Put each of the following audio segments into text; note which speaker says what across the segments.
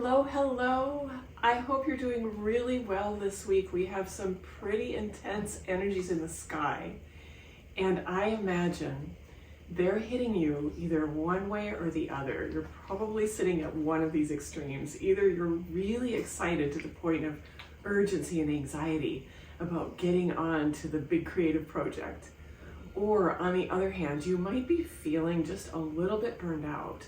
Speaker 1: Hello, hello. I hope you're doing really well this week. We have some pretty intense energies in the sky, and I imagine they're hitting you either one way or the other. You're probably sitting at one of these extremes. Either you're really excited to the point of urgency and anxiety about getting on to the big creative project, or on the other hand, you might be feeling just a little bit burned out,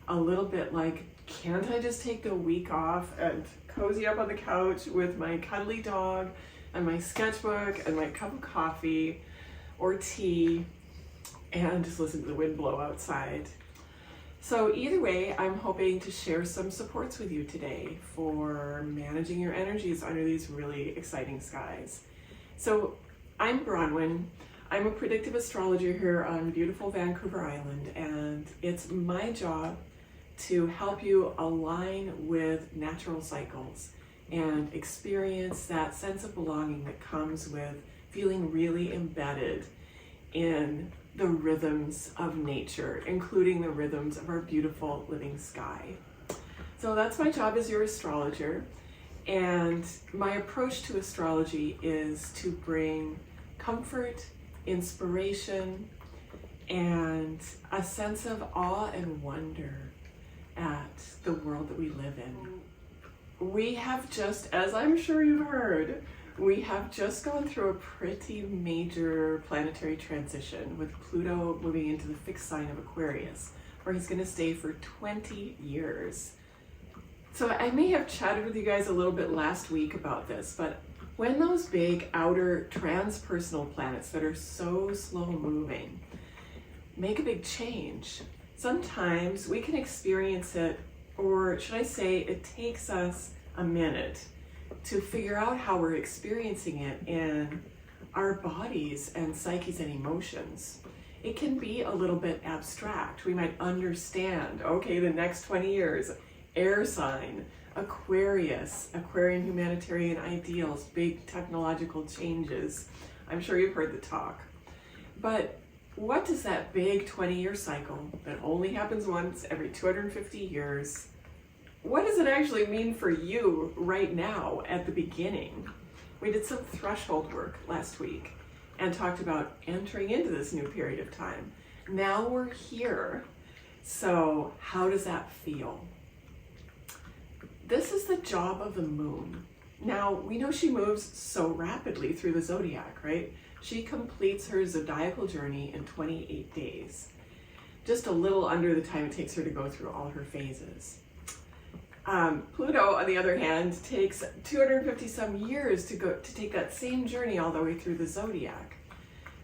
Speaker 1: a little bit like, can't I just take the week off and cozy up on the couch with my cuddly dog and my sketchbook and my cup of coffee or tea and just listen to the wind blow outside? So either way, I'm hoping to share some supports with you today for managing your energies under these really exciting skies. So I'm Bronwyn. I'm a predictive astrologer here on beautiful Vancouver Island, and it's my job to help you align with natural cycles and experience that sense of belonging that comes with feeling really embedded in the rhythms of nature, including the rhythms of our beautiful living sky. So that's my job as your astrologer, and my approach to astrology is to bring comfort, inspiration, and a sense of awe and wonder at the world that we live in. We have just, as I'm sure you've heard, we have just gone through a pretty major planetary transition with Pluto moving into the fixed sign of Aquarius, where he's going to stay for 20 years. So I may have chatted with you guys a little bit last week about this, but when those big outer transpersonal planets that are so slow moving make a big change, sometimes we can experience it, or should I say, it takes us a minute to figure out how we're experiencing it in our bodies and psyches and emotions. It can be a little bit abstract. We might understand, okay, the next 20 years, air sign, Aquarius, Aquarian humanitarian ideals, big technological changes. I'm sure you've heard the talk. But what does that big 20-year cycle that only happens once every 250 years, what does it actually mean for you right now at the beginning? We did some threshold work last week and talked about entering into this new period of time. Now we're here. So how does that feel? This is the job of the moon. Now, we know she moves so rapidly through the zodiac, right? She completes her zodiacal journey in 28 days, just a little under the time it takes her to go through all her phases. Pluto, on the other hand, takes 250 some years to take that same journey all the way through the zodiac.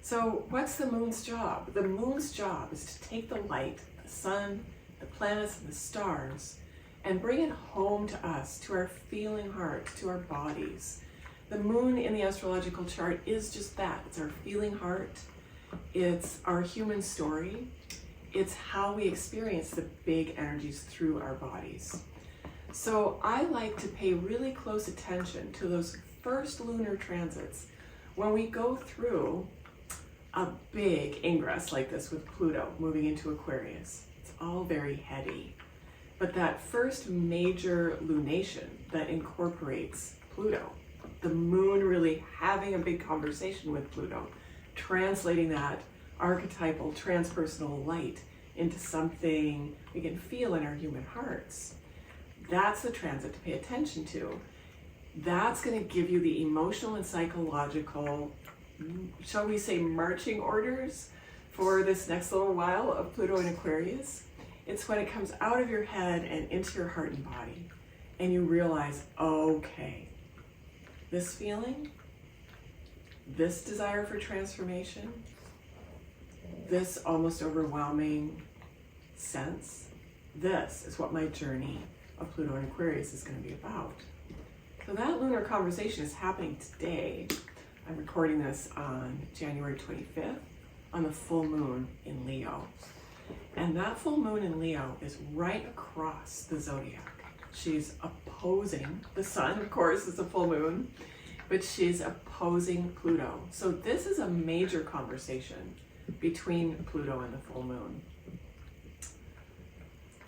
Speaker 1: So what's the moon's job? The moon's job is to take the light, the sun, the planets, and the stars, and bring it home to us, to our feeling heart, to our bodies. The moon in the astrological chart is just that. It's our feeling heart. It's our human story. It's how we experience the big energies through our bodies. So I like to pay really close attention to those first lunar transits when we go through a big ingress like this with Pluto moving into Aquarius. It's all very heady. But that first major lunation that incorporates Pluto, the moon really having a big conversation with Pluto, translating that archetypal transpersonal light into something we can feel in our human hearts. That's the transit to pay attention to. That's going to give you the emotional and psychological, shall we say, marching orders for this next little while of Pluto in Aquarius. It's when it comes out of your head and into your heart and body, and you realize, okay, this feeling, this desire for transformation, this almost overwhelming sense, this is what my journey of Pluto in Aquarius is going to be about. So that lunar conversation is happening today. I'm recording this on January 25th on the full moon in Leo. And that full moon in Leo is right across the zodiac. She's opposing the sun, of course, it's a full moon, but she's opposing Pluto. So this is a major conversation between Pluto and the full moon.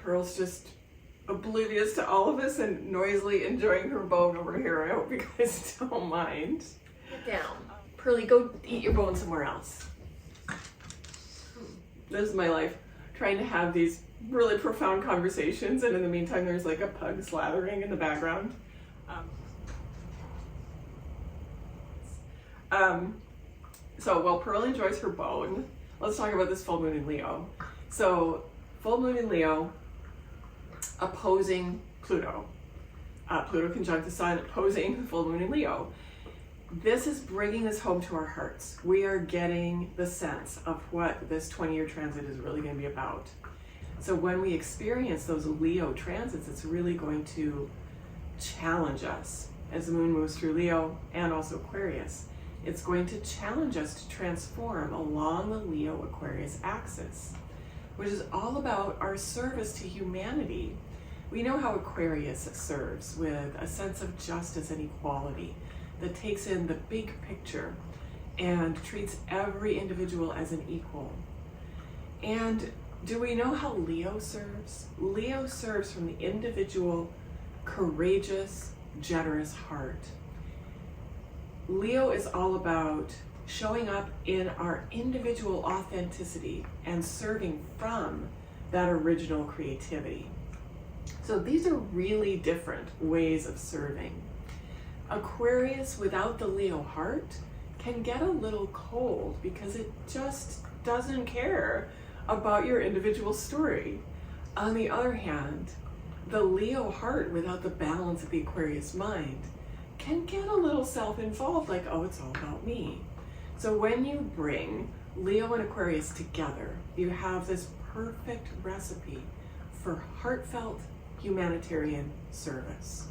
Speaker 1: Pearl's just oblivious to all of us and noisily enjoying her bone over here. I hope you guys don't mind. Get down. Pearly, go eat your bone somewhere else. This is my life, trying to have these really profound conversations, and in the meantime there's like a pug slathering in the background. So while Pearl enjoys her bone, let's talk about this full moon in Leo. So full moon in Leo opposing Pluto. Pluto conjunct the sun opposing full moon in Leo. This is bringing this home to our hearts. We are getting the sense of what this 20-year transit is really going to be about. So when we experience those Leo transits, it's really going to challenge us as the moon moves through Leo and also Aquarius. It's going to challenge us to transform along the Leo-Aquarius axis, which is all about our service to humanity. We know how Aquarius serves with a sense of justice and equality that takes in the big picture and treats every individual as an equal. And do we know how Leo serves? Leo serves from the individual, courageous, generous heart. Leo is all about showing up in our individual authenticity and serving from that original creativity. So these are really different ways of serving. Aquarius without the Leo heart can get a little cold because it just doesn't care about your individual story. On the other hand, the Leo heart without the balance of the Aquarius mind can get a little self-involved, like, oh, it's all about me. So when you bring Leo and Aquarius together, you have this perfect recipe for heartfelt humanitarian service.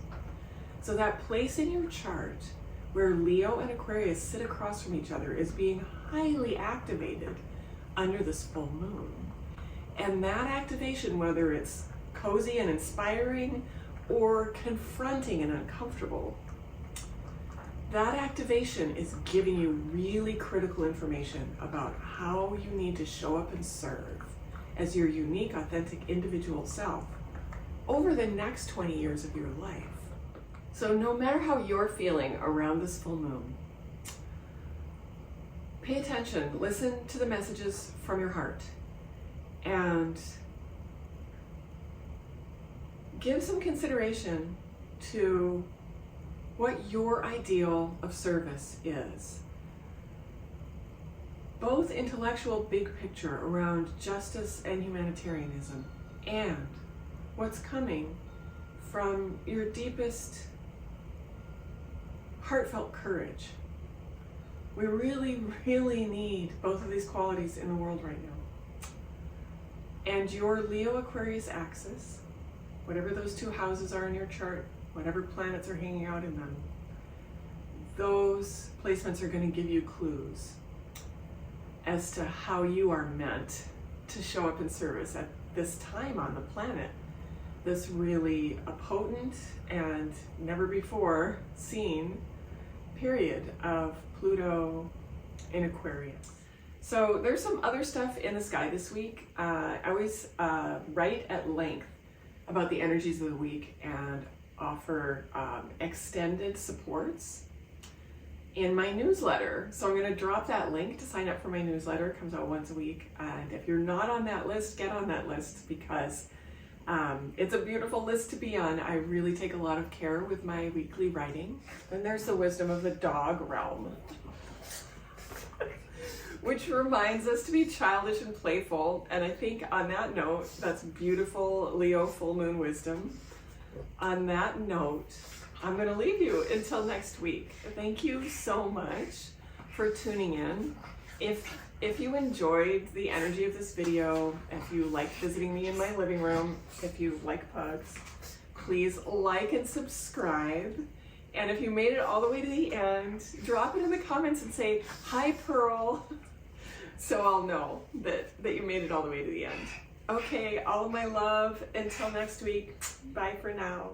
Speaker 1: So that place in your chart where Leo and Aquarius sit across from each other is being highly activated under this full moon. And that activation, whether it's cozy and inspiring or confronting and uncomfortable, that activation is giving you really critical information about how you need to show up and serve as your unique, authentic, individual self over the next 20 years of your life. So no matter how you're feeling around this full moon, pay attention, listen to the messages from your heart, and give some consideration to what your ideal of service is. Both intellectual big picture around justice and humanitarianism, and what's coming from your deepest heartfelt courage. We really, really need both of these qualities in the world right now. And your Leo-Aquarius axis, whatever those two houses are in your chart, whatever planets are hanging out in them, those placements are going to give you clues as to how you are meant to show up in service at this time on the planet, this really a potent and never before seen period of Pluto in Aquarius. So there's some other stuff in the sky this week. I always write at length about the energies of the week and offer extended supports in my newsletter. So I'm going to drop that link to sign up for my newsletter. It comes out once a week. And if you're not on that list, get on that list because it's a beautiful list to be on. I really take a lot of care with my weekly writing. Then there's the wisdom of the dog realm, which reminds us to be childish and playful. And I think on that note, that's beautiful Leo full moon wisdom. On that note, I'm going to leave you until next week. Thank you so much for tuning in. If you enjoyed the energy of this video, if you like visiting me in my living room, if you like pugs, please like and subscribe. And if you made it all the way to the end, drop it in the comments and say, "Hi, Pearl," so I'll know that you made it all the way to the end. Okay, all of my love. Until next week, bye for now.